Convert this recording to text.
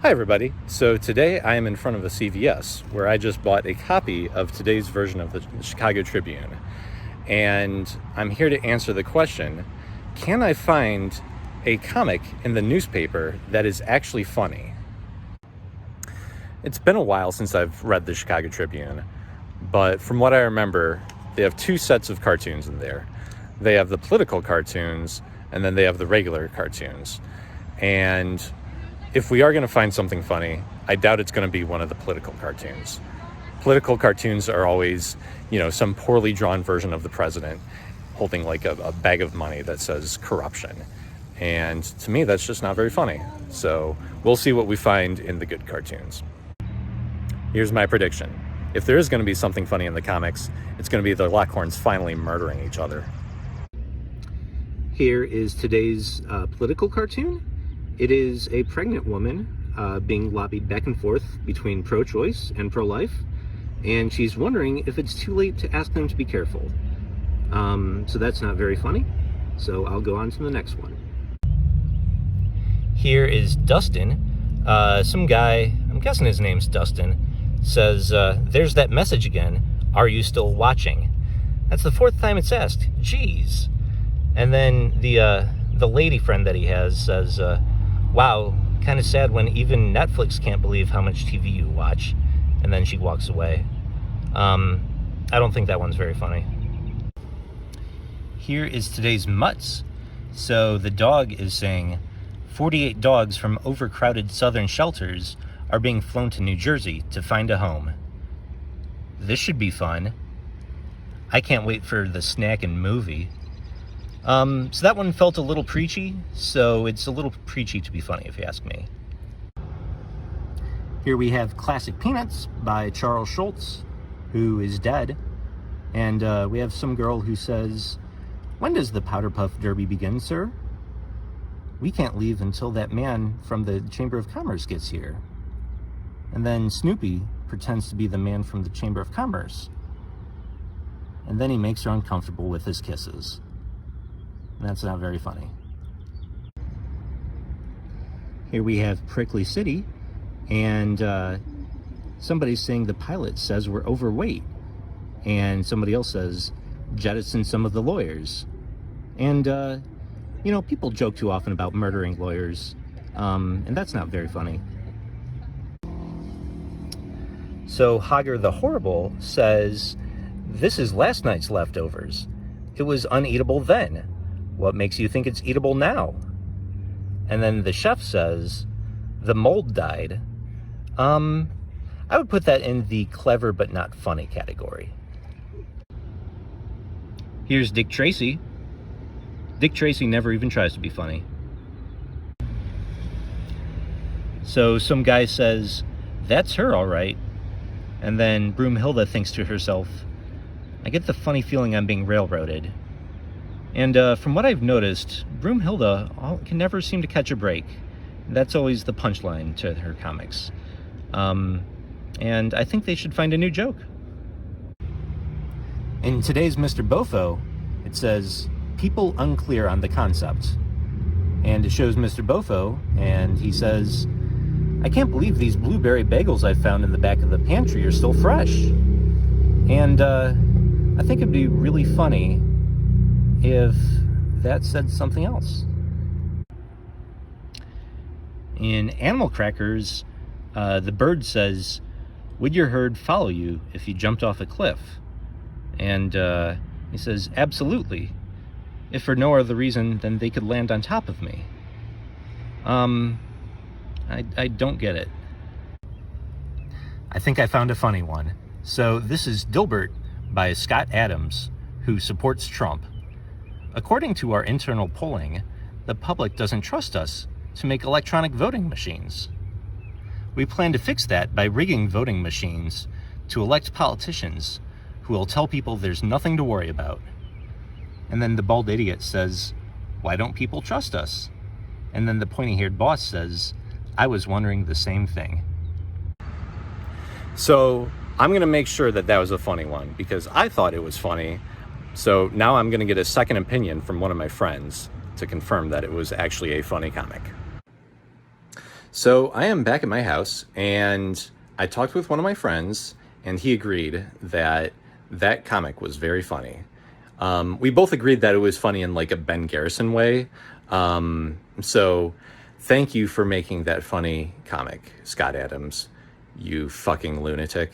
Hi everybody. So today I am in front of a CVS where I just bought a copy of today's version of the Chicago Tribune. And I'm here to answer the question, can I find a comic in the newspaper that is actually funny? It's been a while since I've read the Chicago Tribune, but from what I remember, they have two sets of cartoons in there. They have the political cartoons, and then they have the regular cartoons. And if we are going to find something funny, I doubt it's going to be one of the political cartoons. Political cartoons are always, some poorly drawn version of the president holding like a bag of money that says corruption. And to me, that's just not very funny. So we'll see what we find in the good cartoons. Here's my prediction. If there is going to be something funny in the comics, it's going to be the Lockhorns finally murdering each other. Here is today's political cartoon. It is a pregnant woman being lobbied back and forth between pro-choice and pro-life, and she's wondering if it's too late to ask them to be careful. So that's not very funny, so I'll go on to the next one. Here is Dustin. Some guy, I'm guessing his name's Dustin, says, there's that message again, are you still watching? That's the fourth time it's asked, jeez. And then the lady friend that he has says, wow, kind of sad when even Netflix can't believe how much TV you watch. And then she walks away. I don't think that one's very funny. Here is today's Mutts. So the dog is saying, 48 dogs from overcrowded southern shelters are being flown to New Jersey to find a home. This should be fun. I can't wait for the snack and movie. So that one felt a little preachy, so it's a little preachy to be funny, if you ask me. Here we have Classic Peanuts by Charles Schultz, who is dead. And we have some girl who says, when does the Powder Puff Derby begin, sir? We can't leave until that man from the Chamber of Commerce gets here. And then Snoopy pretends to be the man from the Chamber of Commerce. And then he makes her uncomfortable with his kisses. That's not very funny. Here we have Prickly City, and somebody's saying the pilot says we're overweight, and somebody else says jettison some of the lawyers. And people joke too often about murdering lawyers, and that's not very funny. So Hager the Horrible says, this is last night's leftovers. It was uneatable then. What makes you think it's eatable now? And then the chef says, the mold died. I would put that in the clever but not funny category. Here's Dick Tracy. Dick Tracy never even tries to be funny. So some guy says, that's her all right. And then Broomhilda thinks to herself, I get the funny feeling I'm being railroaded. And from what I've noticed, Broomhilda can never seem to catch a break. That's always the punchline to her comics. And I think they should find a new joke. In today's Mr. Bofo, it says, people unclear on the concept. And it shows Mr. Bofo, and he says, I can't believe these blueberry bagels I found in the back of the pantry are still fresh. And I think it'd be really funny if that said something else. In Animal Crackers, the bird says, would your herd follow you if you jumped off a cliff? And he says, absolutely. If for no other reason than they could land on top of me. I don't get it. I think I found a funny one. So this is Dilbert by Scott Adams, who supports Trump. According to our internal polling, the public doesn't trust us to make electronic voting machines. We plan to fix that by rigging voting machines to elect politicians who will tell people there's nothing to worry about. And then the bald idiot says, why don't people trust us? And then the pointy-haired boss says, I was wondering the same thing. So I'm going to make sure that was a funny one because I thought it was funny. So now I'm going to get a second opinion from one of my friends to confirm that it was actually a funny comic. So I am back at my house, and I talked with one of my friends, and he agreed that that comic was very funny. We both agreed that it was funny in like a Ben Garrison way. So thank you for making that funny comic, Scott Adams, you fucking lunatic.